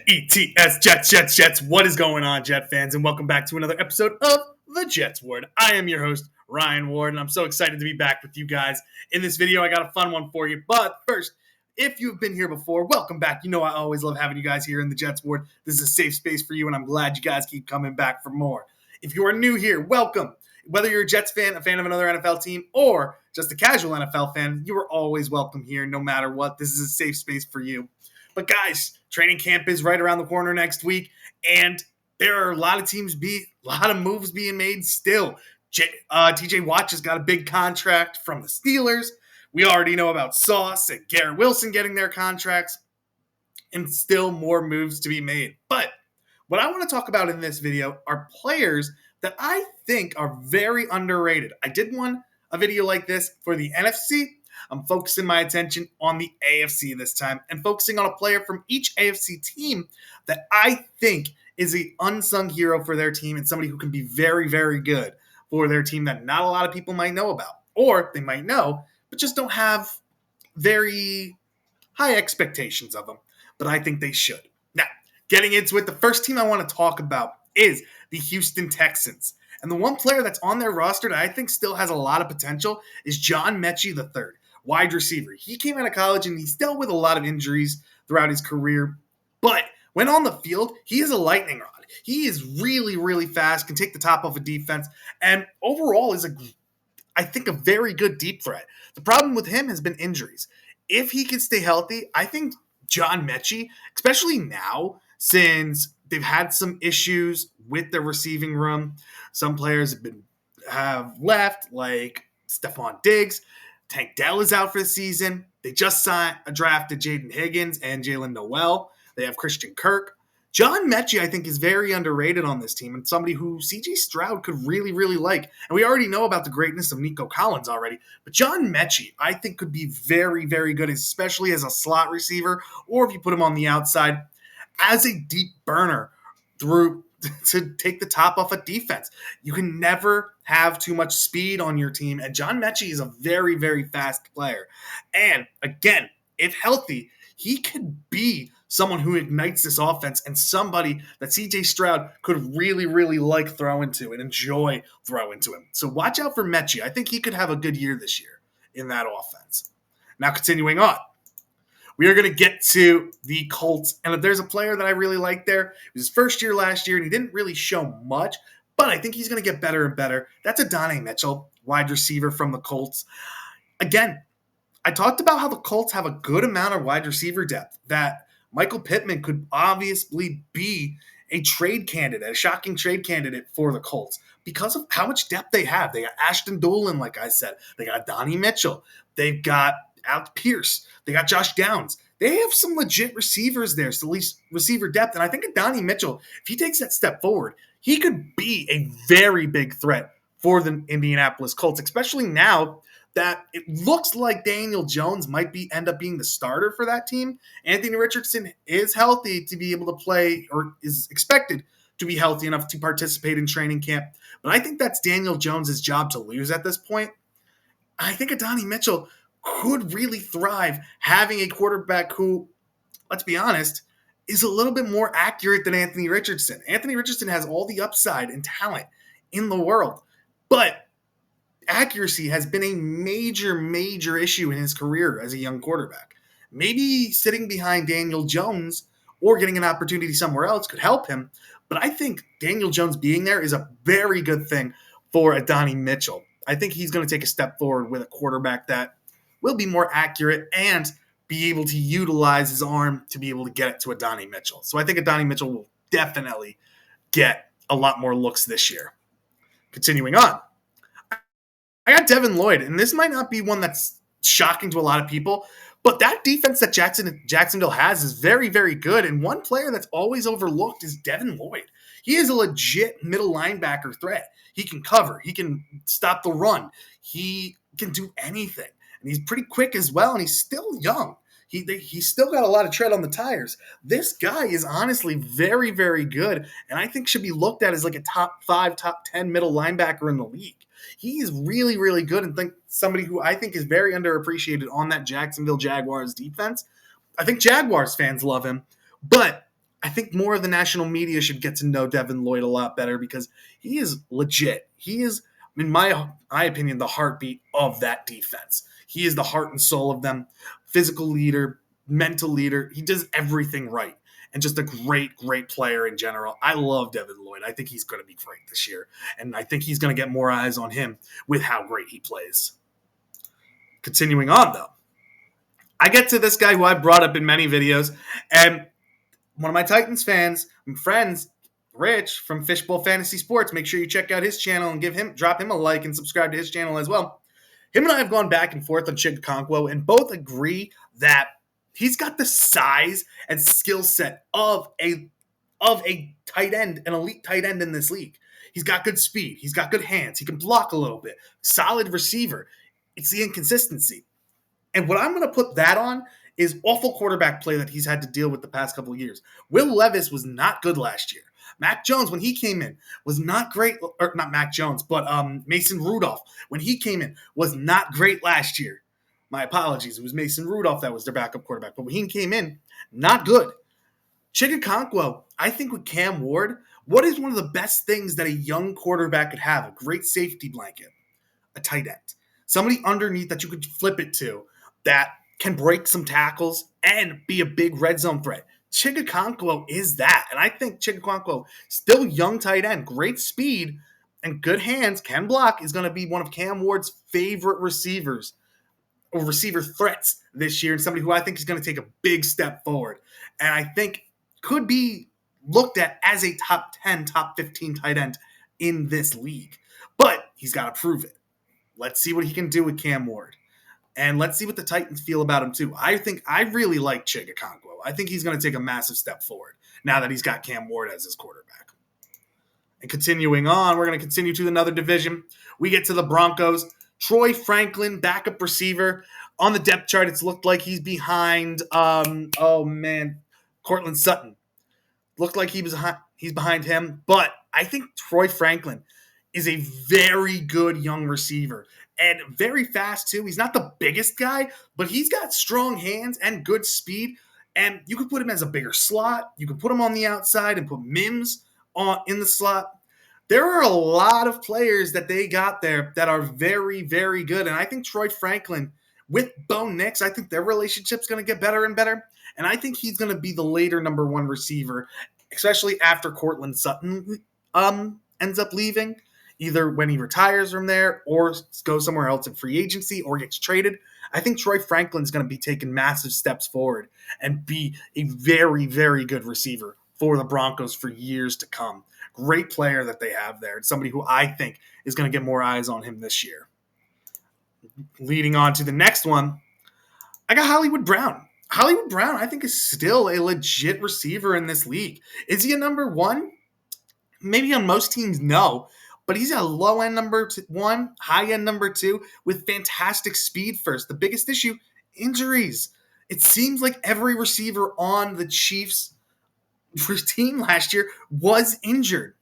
Jets, Jets. What is going on, Jet fans? And welcome back to another episode of the Jets Ward. I am your host, Ryan Ward, and I'm so excited to be back with you guys. In this video, I got a fun one for you. But first, if you've been here before, welcome back. You know I always love having you guys here in the Jets Ward. This is a safe space for you, and I'm glad you guys keep coming back for more. If you are new here, welcome. Whether you're a Jets fan, a fan of another NFL team, or just a casual NFL fan, you are always welcome here no matter what. This is a safe space for you. But guys, training camp is right around the corner next week, and there are a lot of moves being made still. TJ Watt just got a big contract from the Steelers. We already know about Sauce and Garrett Wilson getting their contracts, and still more moves to be made. But what I want to talk about in this video are players that I think are very underrated. I did a video like this for the NFC. I'm focusing my attention on the AFC this time and focusing on a player from each AFC team that I think is an unsung hero for their team and somebody who can be very, very good for their team that not a lot of people might know about. Or they might know, but just don't have very high expectations of them. But I think they should. Now, getting into it, the first team I want to talk about is the Houston Texans. And the one player that's on their roster that I think still has a lot of potential is John Mechie III. Wide receiver. He came out of college and he's dealt with a lot of injuries throughout his career. But when on the field, he is a lightning rod. He is really, really fast, can take the top off a defense, and overall is, I think, a very good deep threat. The problem with him has been injuries. If he can stay healthy, I think John Mechie, especially now, since they've had some issues with the receiving room, some players have left, like Stephon Diggs. Tank Dell is out for the season. They just drafted Jaden Higgins and Jalen Noel. They have Christian Kirk. John Mechie, I think, is very underrated on this team and somebody who C.J. Stroud could really, really like. And we already know about the greatness of Nico Collins already. But John Mechie, I think, could be very, very good, especially as a slot receiver or if you put him on the outside as a deep burner to take the top off a defense. You can never have too much speed on your team, and John Mechie is a very, very fast player. And again, if healthy, he could be someone who ignites this offense and somebody that CJ Stroud could really, really like throwing to and enjoy throwing to him. So watch out for Mechie. I think he could have a good year this year in that offense. Now, continuing on. We are going to get to the Colts, and if there's a player that I really like there, it was his first year last year, and he didn't really show much, but I think he's going to get better and better. That's Adonai Mitchell, wide receiver from the Colts. Again, I talked about how the Colts have a good amount of wide receiver depth, that Michael Pittman could obviously be a trade candidate, a shocking trade candidate for the Colts because of how much depth they have. They got Ashton Doolin, like I said. They got Adonai Mitchell. They've got Alec Pierce. They got Josh Downs. They have some legit receivers there, so at least receiver depth. And I think Adonai Mitchell, if he takes that step forward, he could be a very big threat for the Indianapolis Colts, especially now that it looks like Daniel Jones might end up being the starter for that team. Anthony Richardson is healthy to be able to play, or is expected to be healthy enough to participate in training camp. But I think that's Daniel Jones' job to lose at this point. I think Adonai Mitchell could really thrive having a quarterback who, let's be honest, is a little bit more accurate than Anthony Richardson. Anthony Richardson has all the upside and talent in the world, but accuracy has been a major, major issue in his career as a young quarterback. Maybe sitting behind Daniel Jones or getting an opportunity somewhere else could help him, but I think Daniel Jones being there is a very good thing for Adonai Mitchell. I think he's going to take a step forward with a quarterback that will be more accurate and be able to utilize his arm to be able to get it to Adonai Mitchell. So I think Adonai Mitchell will definitely get a lot more looks this year. Continuing on. I got Devin Lloyd, and this might not be one that's shocking to a lot of people, but that defense that Jacksonville has is very, very good. And one player that's always overlooked is Devin Lloyd. He is a legit middle linebacker threat. He can cover. He can stop the run. He can do anything. And he's pretty quick as well, and he's still young. He's still got a lot of tread on the tires. This guy is honestly very, very good, and I think should be looked at as like a top 5, top 10 middle linebacker in the league. He is really, really good and think somebody who I think is very underappreciated on that Jacksonville Jaguars defense. I think Jaguars fans love him, but I think more of the national media should get to know Devin Lloyd a lot better because he is legit. He is, in my opinion, the heartbeat of that defense. He is the heart and soul of them, physical leader, mental leader. He does everything right. And just a great, great player in general. I love Devin Lloyd. I think he's going to be great this year. And I think he's going to get more eyes on him with how great he plays. Continuing on, though, I get to this guy who I brought up in many videos, and one of my Titans fans and friends, Rich from Fishbowl Fantasy Sports. Make sure you check out his channel and drop him a like and subscribe to his channel as well. Him and I have gone back and forth on Chigakonkwo and both agree that he's got the size and skill set of a tight end, an elite tight end in this league. He's got good speed. He's got good hands. He can block a little bit. Solid receiver. It's the inconsistency. And what I'm going to put that on is awful quarterback play that he's had to deal with the past couple of years. Will Levis was not good last year. Mac Jones, when he came in, was not great. Or not Mac Jones, but Mason Rudolph, when he came in, was not great last year. My apologies. It was Mason Rudolph that was their backup quarterback. But when he came in, not good. Chigakonkwo, I think with Cam Ward, what is one of the best things that a young quarterback could have? A great safety blanket. A tight end. Somebody underneath that you could flip it to that can break some tackles and be a big red zone threat. Chigakonkwo is that. And I think Chigakonkwo, still young tight end, great speed and good hands, can block, is going to be one of Cam Ward's favorite receivers or receiver threats this year, and somebody who I think is going to take a big step forward. And I think could be looked at as a top 10, top 15 tight end in this league. But he's got to prove it. Let's see what he can do with Cam Ward. And let's see what the Titans feel about him, too. I think I really like Chigakonkwo. I think he's going to take a massive step forward now that he's got Cam Ward as his quarterback. And continuing on, we're going to continue to another division. We get to the Broncos. Troy Franklin, backup receiver. On the depth chart, it's looked like he's behind, Cortland Sutton. Looked like he's behind him. But I think Troy Franklin is a very good young receiver. And very fast, too. He's not the biggest guy, but he's got strong hands and good speed. And you could put him as a bigger slot. You could put him on the outside and put Mims in the slot. There are a lot of players that they got there that are very, very good. And I think Troy Franklin with Bo Nix, I think their relationship's going to get better and better. And I think he's going to be the later number one receiver, especially after Cortland Sutton ends up leaving. Either when he retires from there or goes somewhere else in free agency or gets traded. I think Troy Franklin's going to be taking massive steps forward and be a very, very good receiver for the Broncos for years to come. Great player that they have there. It's somebody who I think is going to get more eyes on him this year. Leading on to the next one, I got Hollywood Brown. Hollywood Brown, I think, is still a legit receiver in this league. Is he a number one? Maybe on most teams, no. But he's a low-end number one, high-end number two, with fantastic speed first. The biggest issue, injuries. It seems like every receiver on the Chiefs' team last year was injured.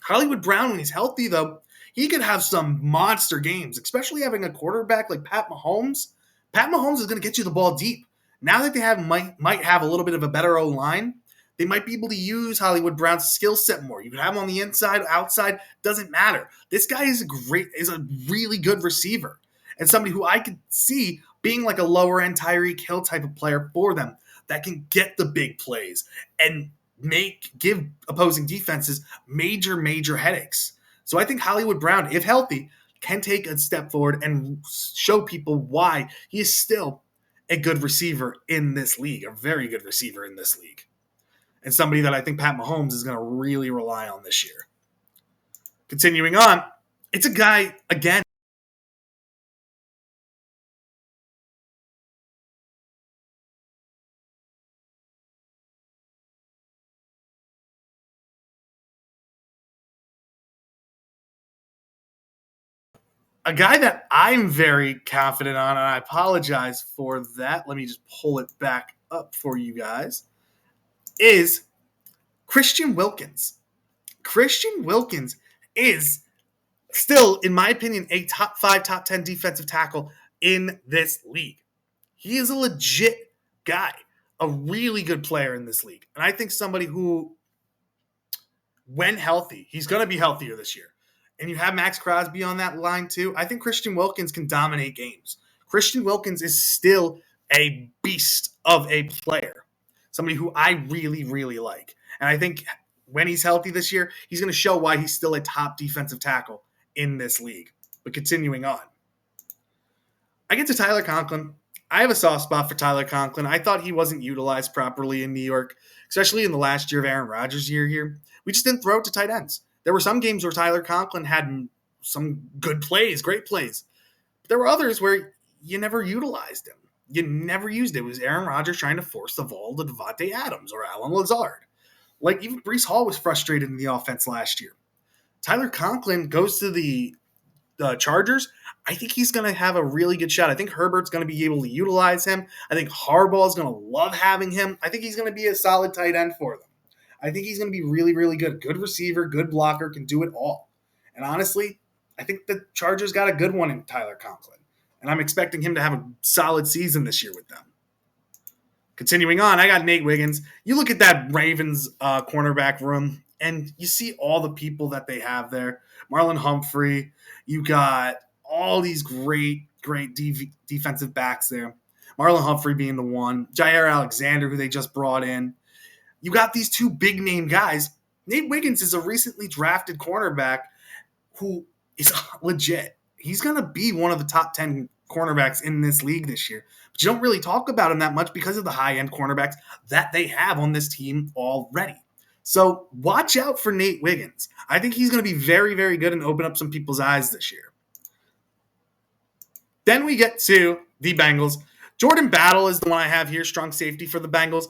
Hollywood Brown, when he's healthy, though, he could have some monster games, especially having a quarterback like Pat Mahomes. Pat Mahomes is going to get you the ball deep. Now that they might have a little bit of a better O-line, they might be able to use Hollywood Brown's skill set more. You can have him on the inside, outside, doesn't matter. This guy is a really good receiver and somebody who I could see being like a lower end Tyreek Hill type of player for them that can get the big plays and give opposing defenses major, major headaches. So I think Hollywood Brown, if healthy, can take a step forward and show people why he is still a good receiver in this league, a very good receiver in this league. And somebody that I think Pat Mahomes is going to really rely on this year. Continuing on, it's a guy, again, a guy that I'm very confident on, and I apologize for that. Let me just pull it back up for you guys, is Christian Wilkins. Christian Wilkins is still, in my opinion, a top 5, top 10 defensive tackle in this league. He is a legit guy. a really good player in this league. And I think somebody who, when healthy, he's going to be healthier this year. And you have Max Crosby on that line too. I think Christian Wilkins can dominate games. Christian Wilkins is still a beast of a player, somebody who I really, really like. And I think when he's healthy this year, he's going to show why he's still a top defensive tackle in this league. But continuing on, I get to Tyler Conklin. I have a soft spot for Tyler Conklin. I thought he wasn't utilized properly in New York, especially in the last year of Aaron Rodgers' year here. We just didn't throw it to tight ends. There were some games where Tyler Conklin had some good plays, great plays. But there were others where you never utilized him. You never used it. It was Aaron Rodgers trying to force the ball to Devontae Adams or Alan Lazard. Like, even Breece Hall was frustrated in the offense last year. Tyler Conklin goes to the Chargers. I think he's going to have a really good shot. I think Herbert's going to be able to utilize him. I think Harbaugh is going to love having him. I think he's going to be a solid tight end for them. I think he's going to be really, really good. Good receiver, good blocker, can do it all. And honestly, I think the Chargers got a good one in Tyler Conklin. And I'm expecting him to have a solid season this year with them. Continuing on, I got Nate Wiggins. You look at that Ravens cornerback room, and you see all the people that they have there. Marlon Humphrey. You got all these great defensive backs there. Marlon Humphrey being the one. Jair Alexander, who they just brought in. You got these two big-name guys. Nate Wiggins is a recently drafted cornerback who is legit. He's going to be one of the top 10 cornerbacks in this league this year. But you don't really talk about him that much because of the high-end cornerbacks that they have on this team already. So watch out for Nate Wiggins. I think he's going to be very, very good and open up some people's eyes this year. Then we get to the Bengals. Jordan Battle is the one I have here, strong safety for the Bengals.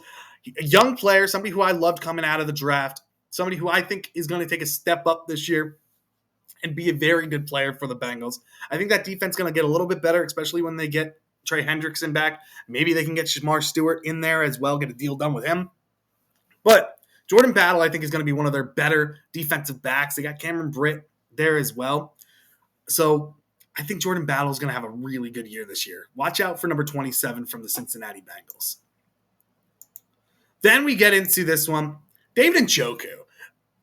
A young player, somebody who I loved coming out of the draft, somebody who I think is going to take a step up this year and be a very good player for the Bengals. I think that defense is going to get a little bit better, especially when they get Trey Hendrickson back. Maybe they can get Shamar Stewart in there as well, get a deal done with him. But Jordan Battle, I think, is going to be one of their better defensive backs. They got Cameron Britt there as well. So I think Jordan Battle is going to have a really good year this year. Watch out for number 27 from the Cincinnati Bengals. Then we get into this one. David Njoku.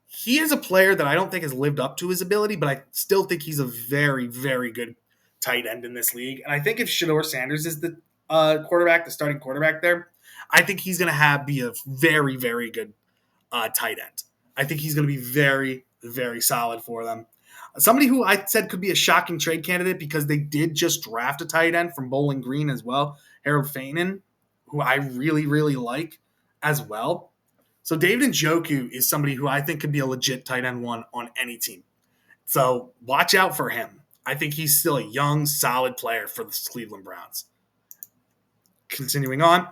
He is a player that I don't think has lived up to his ability, but I still think he's a very, very good tight end in this league. And I think if Shedeur Sanders is the quarterback, the starting quarterback there, I think he's going to be a very, very good tight end. I think he's going to be very, very solid for them. Somebody who I said could be a shocking trade candidate because they did just draft a tight end from Bowling Green as well, Harold Fainin, who I really, really like as well. So David Njoku is somebody who I think could be a legit tight end one on any team. So watch out for him. I think he's still a young, solid player for the Cleveland Browns. Continuing on,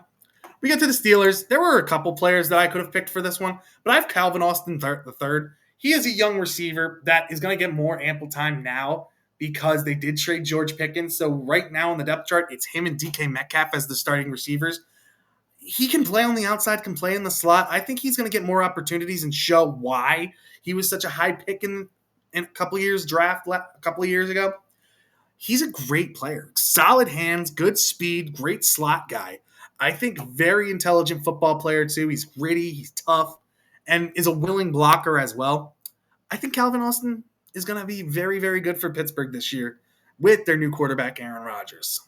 we get to the Steelers. There were a couple players that I could have picked for this one, but I have Calvin Austin III. He is a young receiver that is going to get more ample time now because they did trade George Pickens. So right now on the depth chart, it's him and DK Metcalf as the starting receivers. He can play on the outside, can play in the slot. I think he's going to get more opportunities and show why he was such a high pick in a couple of years draft a couple of years ago. He's a great player. Solid hands, good speed, great slot guy. I think very intelligent football player too. He's gritty, he's tough, and is a willing blocker as well. I think Calvin Austin is going to be very, very good for Pittsburgh this year with their new quarterback, Aaron Rodgers.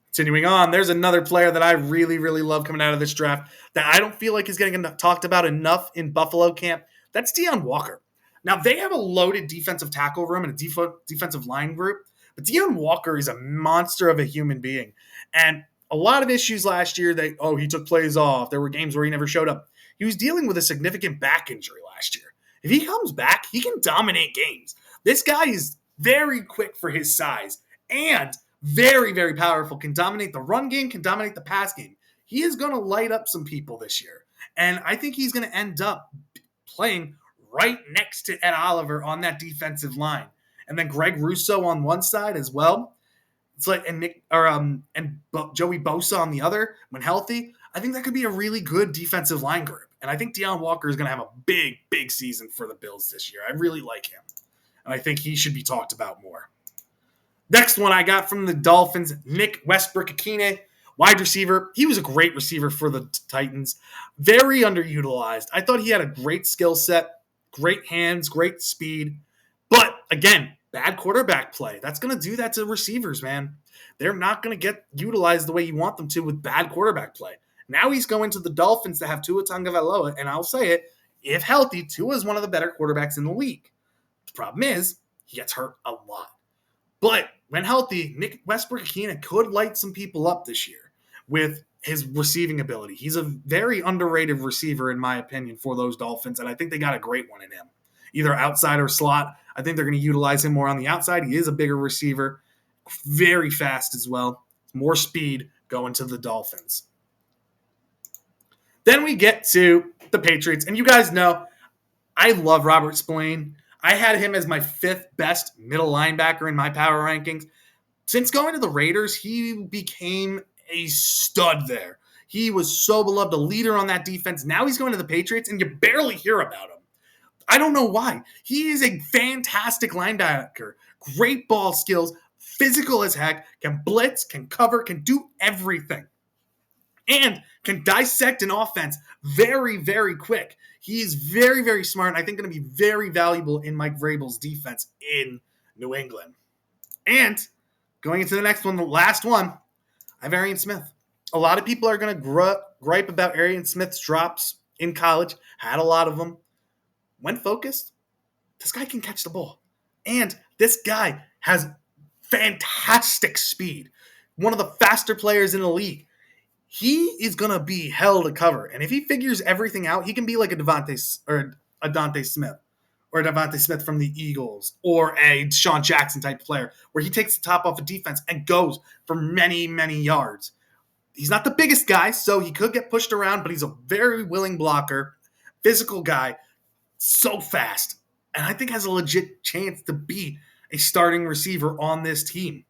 Continuing on, there's another player that I really, really love coming out of this draft that I don't feel like is getting talked about enough in Buffalo camp. That's Deion Walker. Now, they have a loaded defensive tackle room and a defensive line group, but Deion Walker is a monster of a human being. And a lot of issues last year he took plays off. There were games where he never showed up. He was dealing with a significant back injury last year. If he comes back, he can dominate games. This guy is very quick for his size and very, very powerful, can dominate the run game, can dominate the pass game. He is going to light up some people this year. And I think he's going to end up playing right next to Ed Oliver on that defensive line. And then Greg Russo on one side as well. It's like and Joey Bosa on the other when healthy. I think that could be a really good defensive line group. And I think Deion Walker is going to have a big, big season for the Bills this year. I really like him. And I think he should be talked about more. Next one I got from the Dolphins, Nick Westbrook-Akine. Wide receiver, he was a great receiver for the Titans. Very underutilized. I thought he had a great skill set, great hands, great speed. But again, bad quarterback play. That's going to do that to receivers, man. They're not going to get utilized the way you want them to with bad quarterback play. Now he's going to the Dolphins to have Tua Tagovailoa, and I'll say it, if healthy, Tua is one of the better quarterbacks in the league. The problem is he gets hurt a lot. But when healthy, Nick Westbrook-Ikhine could light some people up this year with his receiving ability. He's a very underrated receiver, in my opinion, for those Dolphins, and I think they got a great one in him. Either outside or slot. I think they're going to utilize him more on the outside. He is a bigger receiver, very fast as well. More speed going to the Dolphins. Then we get to the Patriots, and you guys know I love Robert Spillane. I had him as my 5th best middle linebacker in my power rankings. Since going to the Raiders, he became a stud there. He was so beloved, a leader on that defense. Now he's going to the Patriots, and you barely hear about him. I don't know why. He is a fantastic linebacker. Great ball skills, physical as heck, can blitz, can cover, can do everything. And can dissect an offense very, very quick. He is very, very smart, and I think going to be very valuable in Mike Vrabel's defense in New England. And going into the next one, the last one, I have Arian Smith. A lot of people are going to gripe about Arian Smith's drops in college. Had a lot of them. When focused, this guy can catch the ball. And this guy has fantastic speed. One of the faster players in the league. He is going to be hell to cover. And if he figures everything out, he can be like a Dante Smith or a Devontae Smith from the Eagles or a Deshaun Jackson type player where he takes the top off of defense and goes for many, many yards. He's not the biggest guy, so he could get pushed around, but he's a very willing blocker, physical guy, so fast. And I think has a legit chance to be a starting receiver on this team.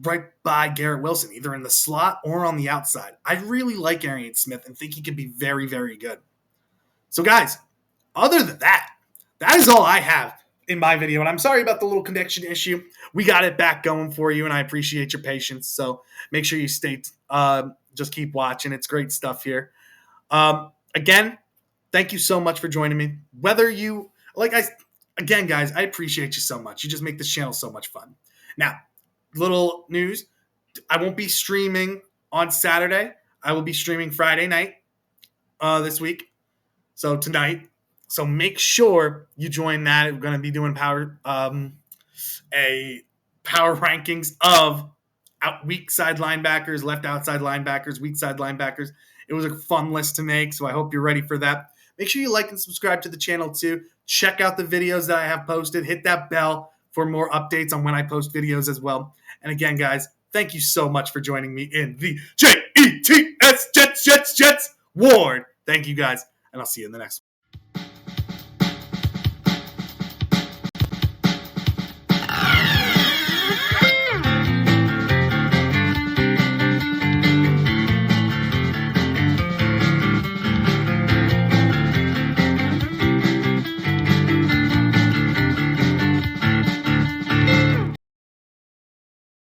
Right by Garrett Wilson, either in the slot or on the outside. I really like Arian Smith and think he could be very, very good. So, guys, other than that, that is all I have in my video. And I'm sorry about the little connection issue. We got it back going for you, and I appreciate your patience. So make sure you just keep watching. It's great stuff here. Again, thank you so much for joining me. Again, guys, I appreciate you so much. You just make this channel so much fun. Now, little news, I won't be streaming on Saturday. I will be streaming Friday night this week, so tonight. So make sure you join that. We're going to be doing power rankings of weak side linebackers, left outside linebackers, weak side linebackers. It was a fun list to make, so I hope you're ready for that. Make sure you like and subscribe to the channel too. Check out the videos that I have posted. Hit that bell for more updates on when I post videos as well. And again, guys, thank you so much for joining me in the Jets Ward. Thank you, guys, and I'll see you in the next one.